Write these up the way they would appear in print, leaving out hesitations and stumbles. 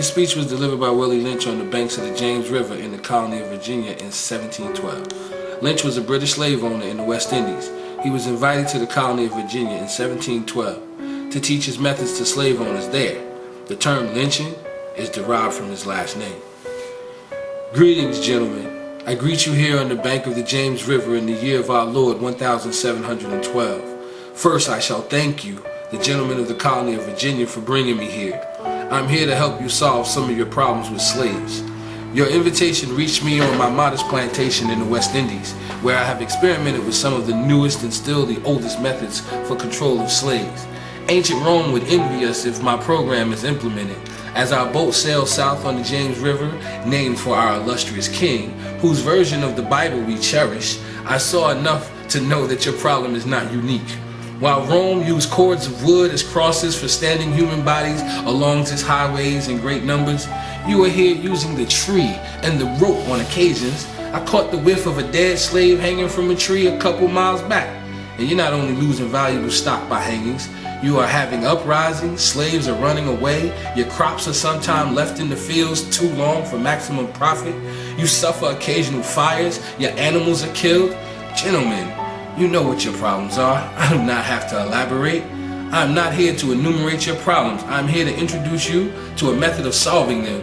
This speech was delivered by Willie Lynch on the banks of the James River in the colony of Virginia in 1712. Lynch was a British slave owner in the West Indies. He was invited to the colony of Virginia in 1712 to teach his methods to slave owners there. The term lynching is derived from his last name. Greetings, gentlemen. I greet you here on the bank of the James River in the year of our Lord 1712. First, I shall thank you, the gentlemen of the colony of Virginia, for bringing me here. I'm here to help you solve some of your problems with slaves. Your invitation reached me on my modest plantation in the West Indies, where I have experimented with some of the newest and still the oldest methods for control of slaves. Ancient Rome would envy us if my program is implemented. As our boat sails south on the James River, named for our illustrious king, whose version of the Bible we cherish, I saw enough to know that your problem is not unique. While Rome used cords of wood as crosses for standing human bodies along its highways in great numbers, you are here using the tree and the rope on occasions. I caught the whiff of a dead slave hanging from a tree a couple miles back. And you're not only losing valuable stock by hangings, you are having uprisings, slaves are running away, your crops are sometimes left in the fields too long for maximum profit, you suffer occasional fires, your animals are killed. Gentlemen, you know what your problems are. I do not have to elaborate. I am not here to enumerate your problems. I am here to introduce you to a method of solving them.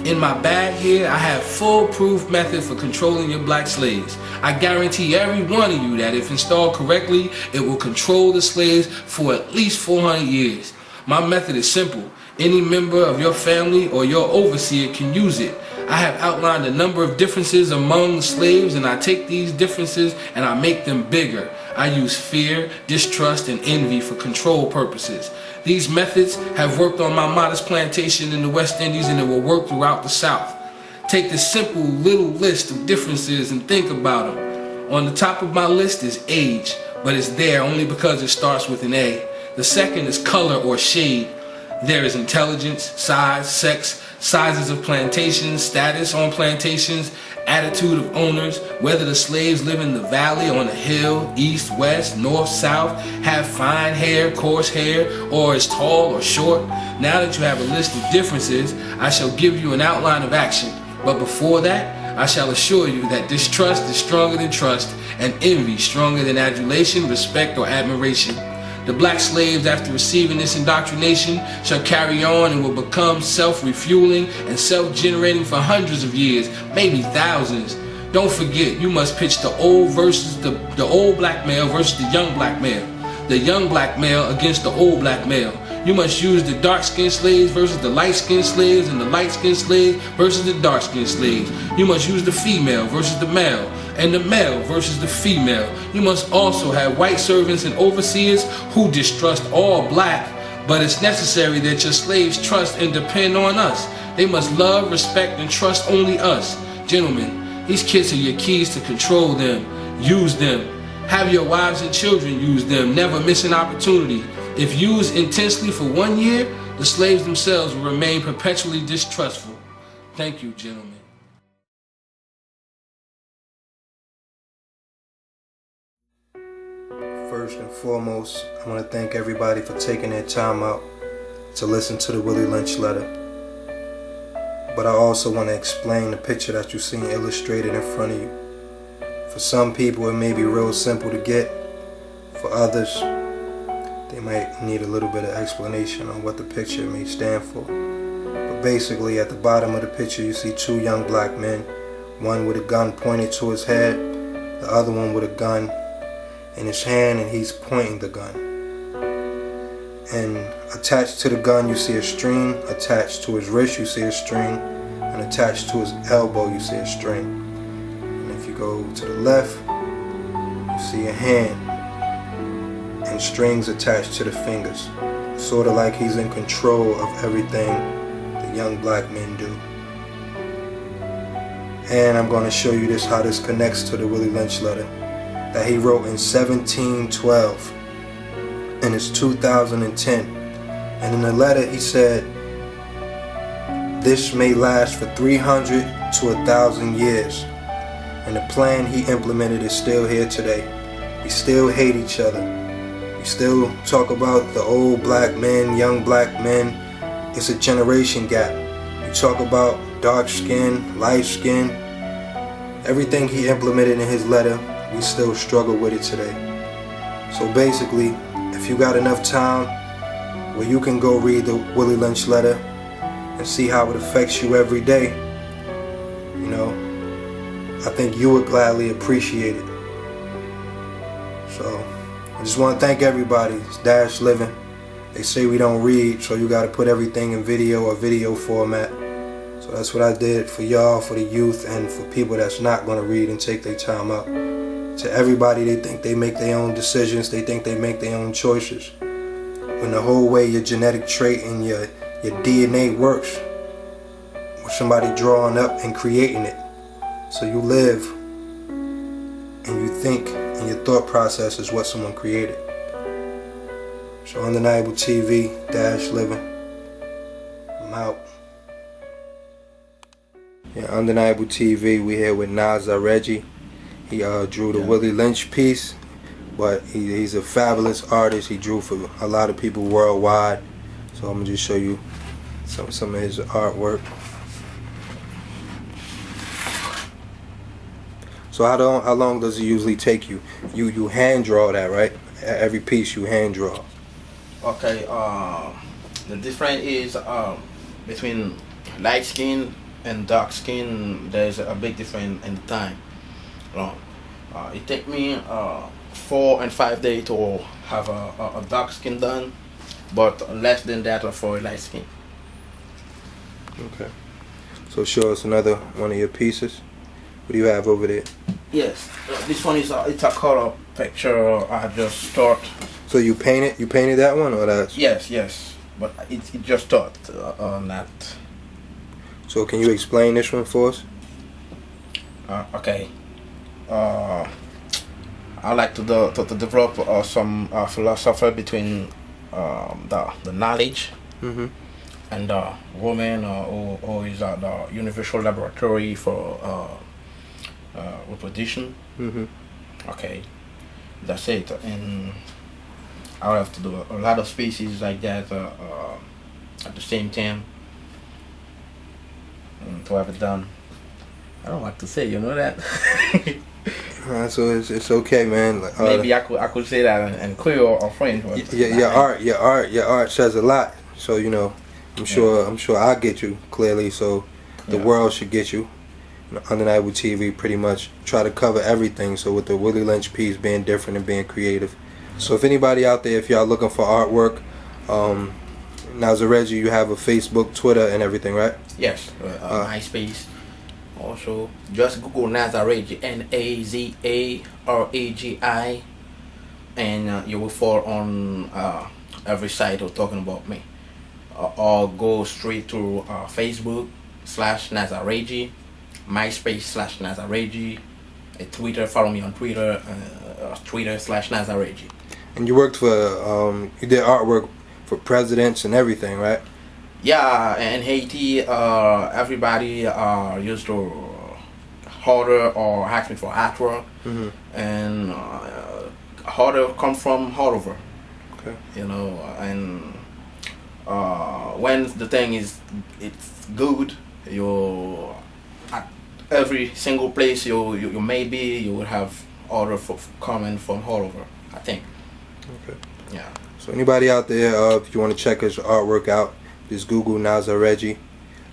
In my bag here, I have foolproof method for controlling your black slaves. I guarantee every one of you that if installed correctly, it will control the slaves for at least 400 years. My method is simple. Any member of your family or your overseer can use it. I have outlined a number of differences among the slaves, and I take these differences and I make them bigger. I use fear, distrust, and envy for control purposes. These methods have worked on my modest plantation in the West Indies, and it will work throughout the South. Take this simple little list of differences and think about them. On the top of my list is age, but it's there only because it starts with an A. The second is color or shade. There is intelligence, size, sex, sizes of plantations, status on plantations, attitude of owners, whether the slaves live in the valley, on the hill, east, west, north, south, have fine hair, coarse hair, or is tall or short. Now that you have a list of differences, I shall give you an outline of action. But before that, I shall assure you that distrust is stronger than trust, and envy stronger than adulation, respect, or admiration. The black slaves, after receiving this indoctrination, shall carry on and will become self-refueling and self-generating for hundreds of years, maybe thousands. Don't forget, you must pitch the old versus the old black male versus the young black male. The young black male against the old black male. You must use the dark-skinned slaves versus the light-skinned slaves, and the light-skinned slaves versus the dark-skinned slaves. You must use the female versus the male, and the male versus the female. You must also have white servants and overseers who distrust all black, but it's necessary that your slaves trust and depend on us. They must love, respect, and trust only us. Gentlemen, these kids are your keys to control them. Use them. Have your wives and children use them. Never miss an opportunity. If used intensely for 1 year, the slaves themselves will remain perpetually distrustful. Thank you, gentlemen. First and foremost, I want to thank everybody for taking their time out to listen to the Willie Lynch letter. But I also want to explain the picture that you're seeing illustrated in front of you. For some people, it may be real simple to get. For others, they might need a little bit of explanation on what the picture may stand for. But basically, at the bottom of the picture, you see two young black men, one with a gun pointed to his head, the other one with a gun in his hand, and he's pointing the gun. And attached to the gun, you see a string. Attached to his wrist, you see a string. And attached to his elbow, you see a string. And if you go to the left, you see a hand and strings attached to the fingers, sort of like he's in control of everything the young black men do. And I'm going to show you how this connects to the Willie Lynch letter that he wrote in 1712, and it's 2010. And in the letter he said, "This may last for 300 to 1,000 years." And the plan he implemented is still here today. We still hate each other. We still talk about the old black men, young black men. It's a generation gap. We talk about dark skin, light skin, everything he implemented in his letter, we still struggle with it today. So basically, if you got enough time where you can go read the Willie Lynch letter and see how it affects you every day, you know, I think you would gladly appreciate it. So I just want to thank everybody. It's Dash Living. They say we don't read, so you got to put everything in video or video format. So that's what I did for y'all, for the youth, and for people that's not going to read and take their time out. To everybody, they think they make their own decisions, they think they make their own choices. When the whole way your genetic trait and your DNA works, with somebody drawing up and creating it. So you live and you think, and your thought process is what someone created. So Undeniable TV, Dash Living, I'm out. Yeah, Undeniable TV, we here with Naza Reggie. He drew the Willie Lynch piece, but he's a fabulous artist. He drew for a lot of people worldwide. So I'm gonna just show you some of his artwork. So how long does it usually take you? You hand draw that, right? Every piece you hand draw. Okay. The difference is between light skin and dark skin. There's a big difference in time. It takes me 4 and 5 days to have a dark skin done, but less than that for a light skin. Okay. So show us another one of your pieces. What do you have over there? Yes, this one is it's a color picture. I just start. So you painted? You painted that one, or that's? Yes, but it just start on that. So can you explain this one for us? Okay. I like to develop some philosophy between the knowledge and the woman who is the universal laboratory for reproduction. Okay, that's it. And I have to do a lot of species like that at the same time to have it done. I don't like to say, you know that. So it's okay, man. Maybe I could say that in Creole or French. Your art says a lot. So you know, I'm sure I get you clearly. So the world should get you. Undeniable TV pretty much try to cover everything. So with the Willie Lynch piece being different and being creative. So if anybody out there, if y'all looking for artwork, Naza Reggie, you have a Facebook, Twitter, and everything, right? Yes, MySpace. Also, just Google Naza Reggie, Nazaragi, and you will fall on every site who's talking about me. Or go straight to Facebook /Naza Reggie, MySpace /Naza Reggie, Twitter. Follow me on Twitter, Twitter /Naza Reggie. And you worked for you did artwork for presidents and everything, right? Yeah, in Haiti, everybody used to order or ask me for artwork, and order come from all over. Okay. You know, and when the thing it's good, you at every single place you may be, you will have order coming from all over, I think. Okay. Yeah. So anybody out there, if you want to check his artwork out, just Google Naza Reggie.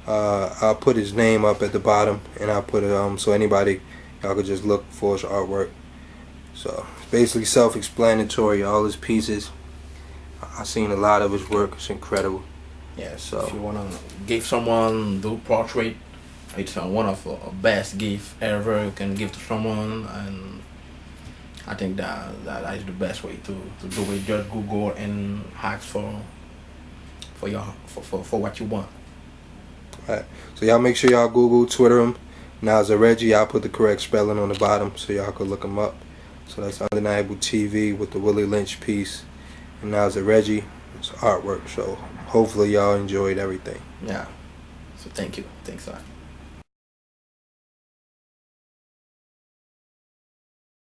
I'll put his name up at the bottom, and I'll put it so anybody, y'all could just look for his artwork. So it's basically self-explanatory. All his pieces, I've seen a lot of his work. It's incredible. Yeah. So if you wanna give someone do portrait, it's one of the best gift ever you can give to someone, and I think that is the best way to do it. Just Google and ask for what you want. Alright. So y'all make sure y'all Google, Twitter him, Naza Reggie. I'll put the correct spelling on the bottom so y'all can look him up. So that's Undeniable TV with the Willie Lynch piece and Naza Reggie. It's artwork. So hopefully y'all enjoyed everything. Yeah. So thank you. Thanks a lot.